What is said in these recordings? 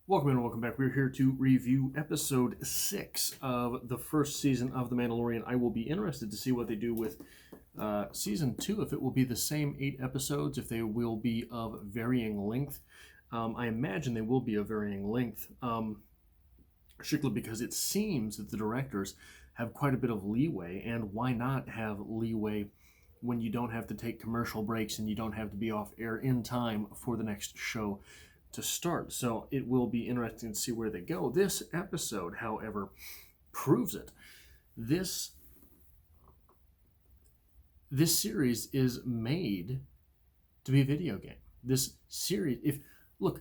Welcome and welcome back. We're here to review episode 6 of the first season of The Mandalorian. I will be interested to see what they do with season 2, if it will be the same 8 episodes, if they will be of varying length. I imagine they will be of varying length, strictly because it seems that the directors have quite a bit of leeway, and why not have leeway when you don't have to take commercial breaks and you don't have to be off air in time for the next show to start. So it will be interesting to see where they go. This episode, however, proves it. This series is made to be a video game. This series, Bob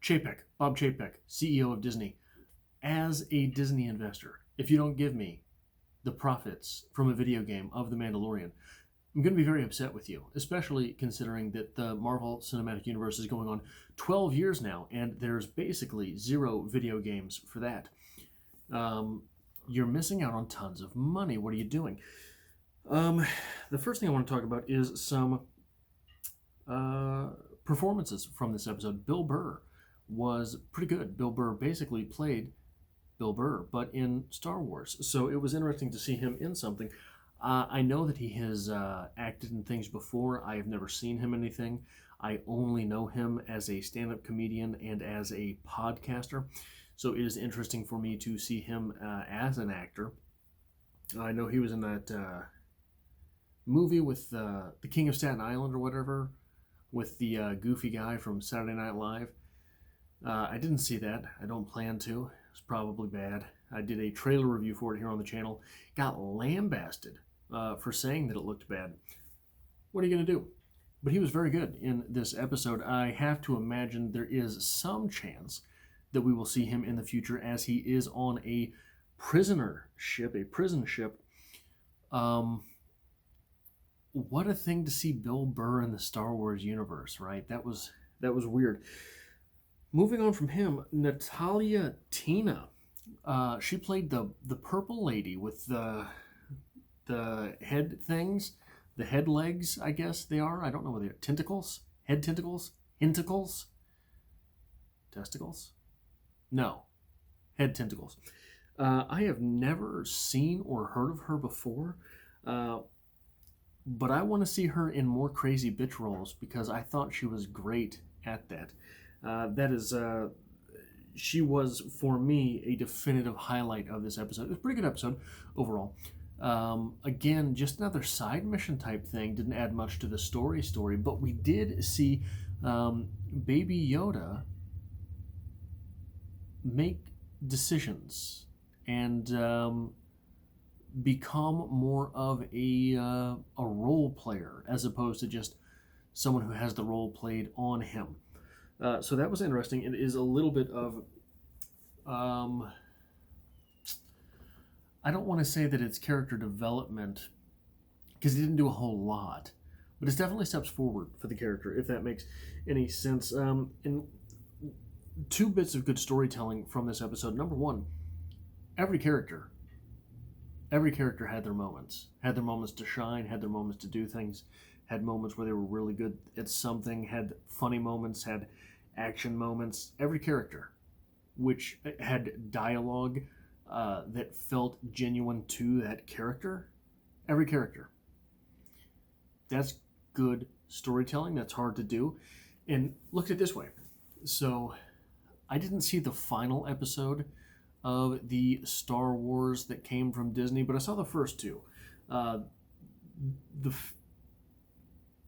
Chapek, CEO of Disney, as a Disney investor, if you don't give me the profits from a video game of The Mandalorian, I'm going to be very upset with you, especially considering that the Marvel Cinematic Universe is going on 12 years now, and there's basically 0 video games for that. You're missing out on tons of money. What are you doing? The first thing I want to talk about is some performances from this episode. Bill Burr was pretty good. Bill Burr basically played Bill Burr, but in Star Wars. So it was interesting to see him in something. I know that he has acted in things before. I have never seen him in anything. I only know him as a stand-up comedian and as a podcaster. So it is interesting for me to see him as an actor. I know he was in that movie with the King of Staten Island or whatever, with the goofy guy from Saturday Night Live. I didn't see that. I don't plan to. It's probably bad. I did a trailer review for it here on the channel. Got lambasted for saying that it looked bad. What are you going to do? But he was very good in this episode. I have to imagine there is some chance that we will see him in the future, as he is on a prison ship. What a thing to see Bill Burr in the Star Wars universe, right? That was weird. Moving on from him, Natalya Tina. She played the purple lady with the head things, the head legs, I guess they are. I don't know what they are. Tentacles? Head tentacles? Hentacles? Testicles? No. Head tentacles. I have never seen or heard of her before, but I want to see her in more crazy bitch roles because I thought she was great at that. She was, for me, a definitive highlight of this episode. It was a pretty good episode overall. Again, just another side mission type thing. Didn't add much to the story, but we did see Baby Yoda make decisions and become more of a role player as opposed to just someone who has the role played on him. So that was interesting. It is a little bit of, I don't want to say that it's character development, because he didn't do a whole lot, but it's definitely steps forward for the character, if that makes any sense. And 2 bits of good storytelling from this episode. Number 1, every character had their moments to shine, had their moments to do things, had moments where they were really good at something, had funny moments, had action moments. Every character, which had dialogue that felt genuine to that character. Every character. That's good storytelling. That's hard to do. And look at it this way. So I didn't see the final episode of the Star Wars that came from Disney, but I saw the first 2. I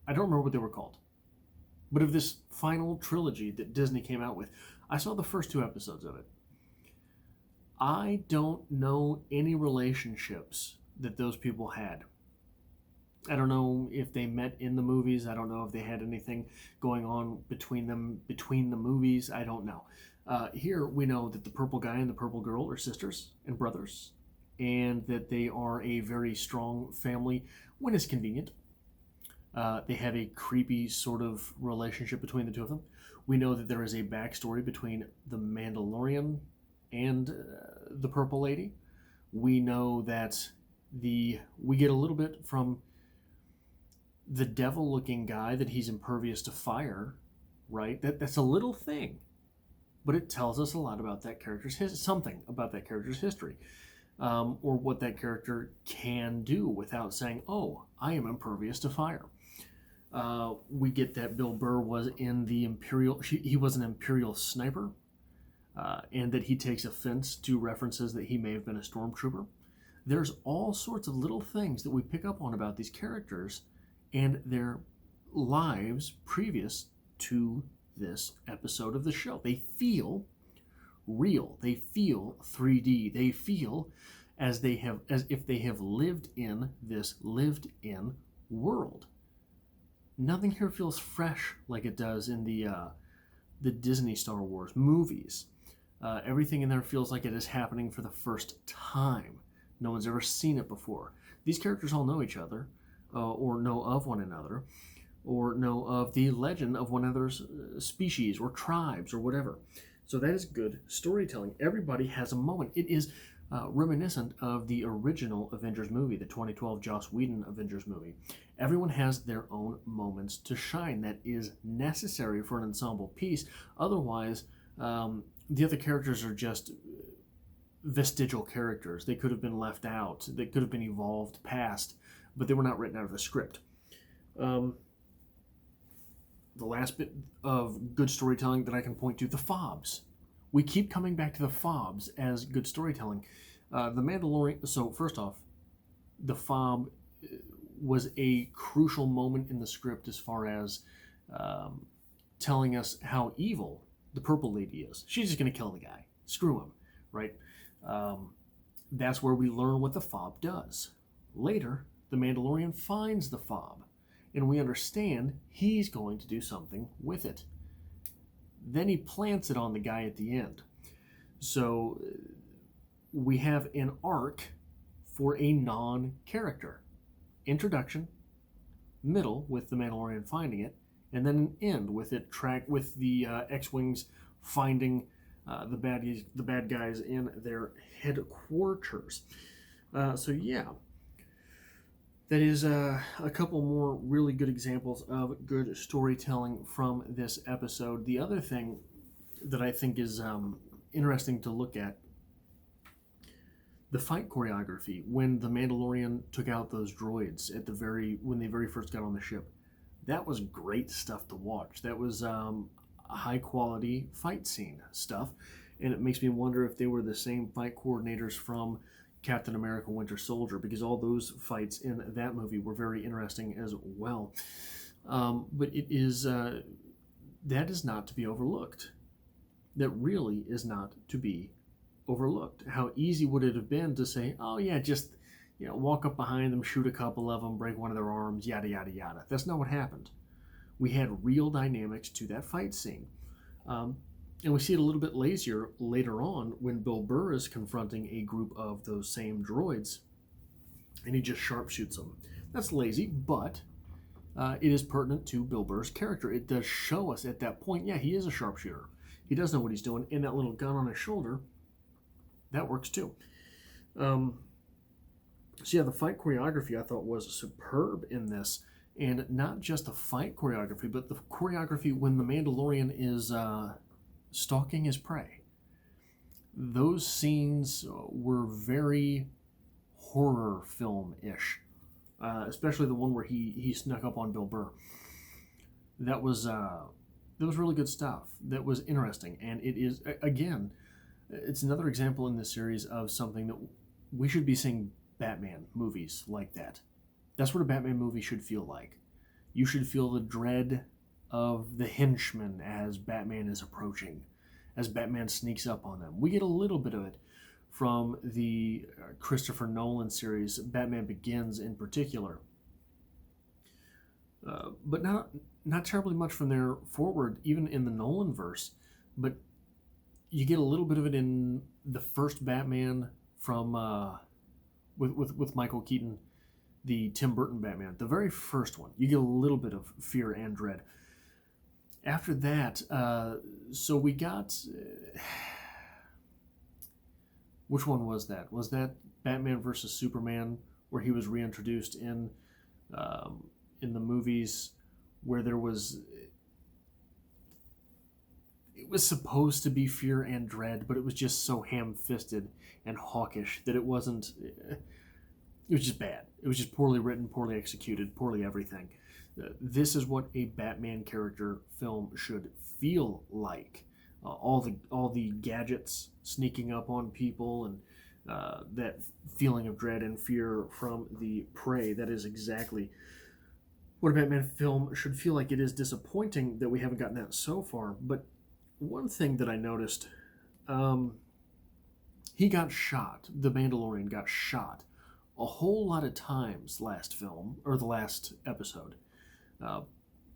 don't remember what they were called, but of this final trilogy that Disney came out with, I saw the first 2 episodes of it. I don't know any relationships that those people had. I don't know if they met in the movies. I don't know if they had anything going on between them between the movies. I don't know. Here we know that the purple guy and the purple girl are sisters and brothers, and that they are a very strong family when it's convenient. They have a creepy sort of relationship between the 2 of them. We know that there is a backstory between the Mandalorian and the purple lady. We know that we get a little bit from the devil-looking guy, that he's impervious to fire, right? That's a little thing. but it tells us a lot about that character's something about that character's history, or what that character can do without saying, "Oh, I am impervious to fire." We get that Bill Burr was in the Imperial. He was an Imperial sniper, and that he takes offense to references that he may have been a stormtrooper. There's all sorts of little things that we pick up on about these characters and their lives previous to this episode of the show. They feel real. They feel 3D. They feel as if they have lived in this lived-in world. Nothing here feels fresh like it does in the Disney Star Wars movies. Everything in there feels like it is happening for the first time. No one's ever seen it before. These characters all know each other, or know of one another, or know of the legend of one another's species or tribes or whatever. So that is good storytelling. Everybody has a moment. It is reminiscent of the original Avengers movie, the 2012 Joss Whedon Avengers movie. Everyone has their own moments to shine. That is necessary for an ensemble piece. Otherwise, the other characters are just vestigial characters. They could have been left out. They could have been evolved past, but they were not written out of the script. The last bit of good storytelling that I can point to, the fobs. We keep coming back to the fobs as good storytelling. The Mandalorian, so first off, the fob was a crucial moment in the script as far as telling us how evil the purple lady is. She's just going to kill the guy. Screw him, right? That's where we learn what the fob does. Later, the Mandalorian finds the fob, and we understand he's going to do something with it. Then he plants it on the guy at the end. So we have an arc for a non-character. Introduction, middle with the Mandalorian finding it, and then an end with it with the X-Wings finding the bad guys in their headquarters. So yeah, that is a couple more really good examples of good storytelling from this episode. The other thing that I think is interesting to look at, the fight choreography when the Mandalorian took out those droids when they very first got on the ship. That was great stuff to watch. That was high quality fight scene stuff, and it makes me wonder if they were the same fight coordinators from Captain America Winter Soldier, because all those fights in that movie were very interesting as well. But it is that is not to be overlooked. That really is not to be overlooked. How easy would it have been to say, oh yeah, just walk up behind them, shoot a couple of them, break one of their arms, yada yada yada. That's not what happened. We had real dynamics to that fight scene. And we see it a little bit later on when Bill Burr is confronting a group of those same droids, and he just sharpshoots them. That's lazy, but it is pertinent to Bill Burr's character. It does show us at that point, yeah, he is a sharpshooter. He does know what he's doing, and that little gun on his shoulder, that works too. So yeah, the fight choreography I thought was superb in this, and not just the fight choreography, but the choreography when the Mandalorian is stalking his prey. Those scenes were very horror film-ish, especially the one where he snuck up on Bill Burr. That was really good stuff. That was interesting, and it is, again, it's another example in this series of something that we should be seeing Batman movies like that. That's what a Batman movie should feel like. You should feel the dread of the henchmen as Batman is approaching, as Batman sneaks up on them. We get a little bit of it from the Christopher Nolan series, Batman Begins in particular. But not terribly much from there forward, even in the Nolan verse. But you get a little bit of it in the first Batman from with Michael Keaton, the Tim Burton Batman, the very first one. You get a little bit of fear and dread. After that, so we got... which one was that? Was that Batman versus Superman, where he was reintroduced in the movies, where there was... it was supposed to be fear and dread, but it was just so ham-fisted and hawkish that it wasn't. It was just bad. It was just poorly written, poorly executed, poorly everything. This is what a Batman character film should feel like. All the gadgets sneaking up on people and that feeling of dread and fear from the prey. That is exactly what a Batman film should feel like. It is disappointing that we haven't gotten that so far. But one thing that I noticed, he got shot. The Mandalorian got shot a whole lot of times last film, or the last episode.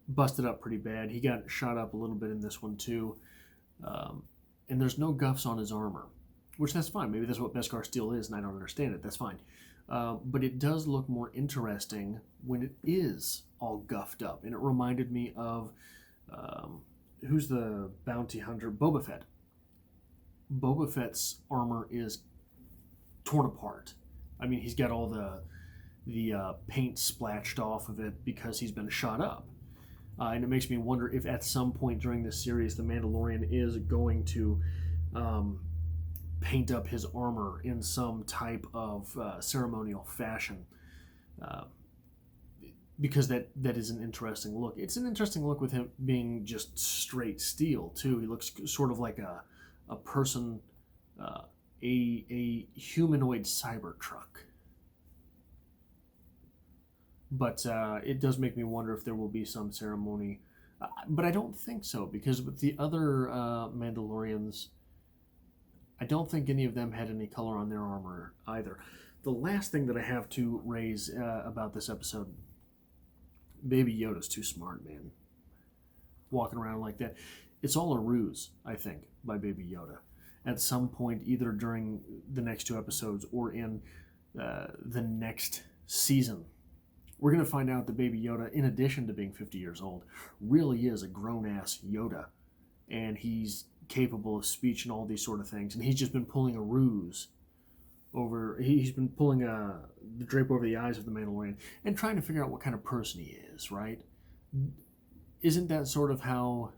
Busted up pretty bad. He got shot up a little bit in this one too. And there's no guffs on his armor, which that's fine. Maybe that's what Beskar steel is, and I don't understand it. That's fine. But it does look more interesting when it is all guffed up. And it reminded me of, who's the bounty hunter? Boba Fett. Boba Fett's armor is torn apart. I mean, he's got all the paint splashed off of it because he's been shot up. And it makes me wonder if at some point during this series, the Mandalorian is going to paint up his armor in some type of ceremonial fashion. Because that is an interesting look. It's an interesting look with him being just straight steel, too. He looks sort of like a person, a humanoid Cybertruck. But it does make me wonder if there will be some ceremony. But I don't think so, because with the other Mandalorians, I don't think any of them had any color on their armor either. The last thing that I have to raise about this episode, Baby Yoda's too smart, man. Walking around like that. It's all a ruse, I think, by Baby Yoda. At some point, either during the next two episodes or in the next season, we're going to find out that Baby Yoda, in addition to being 50 years old, really is a grown-ass Yoda. And he's capable of speech and all these sort of things. And he's just been pulling a ruse over... He's been pulling the drape over the eyes of the Mandalorian and trying to figure out what kind of person he is, right? Isn't that sort of how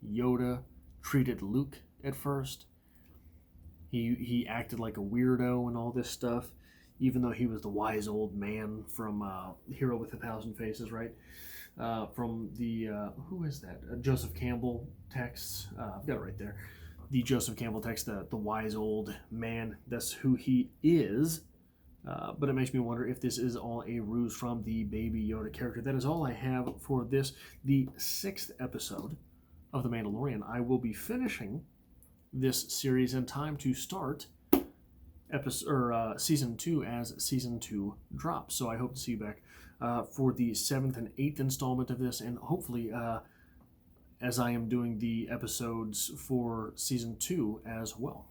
Yoda treated Luke at first? He acted like a weirdo and all this stuff, even though he was the wise old man from Hero with 1,000 Faces, right? From the, who is that? Joseph Campbell texts. I've got it right there. The Joseph Campbell text, the wise old man. That's who he is. But it makes me wonder if this is all a ruse from the Baby Yoda character. That is all I have for this, the 6th episode of The Mandalorian. I will be finishing this series in time to start season 2 as season 2 drops. So I hope to see you back for the 7th and 8th installment of this, and hopefully as I am doing the episodes for season 2 as well.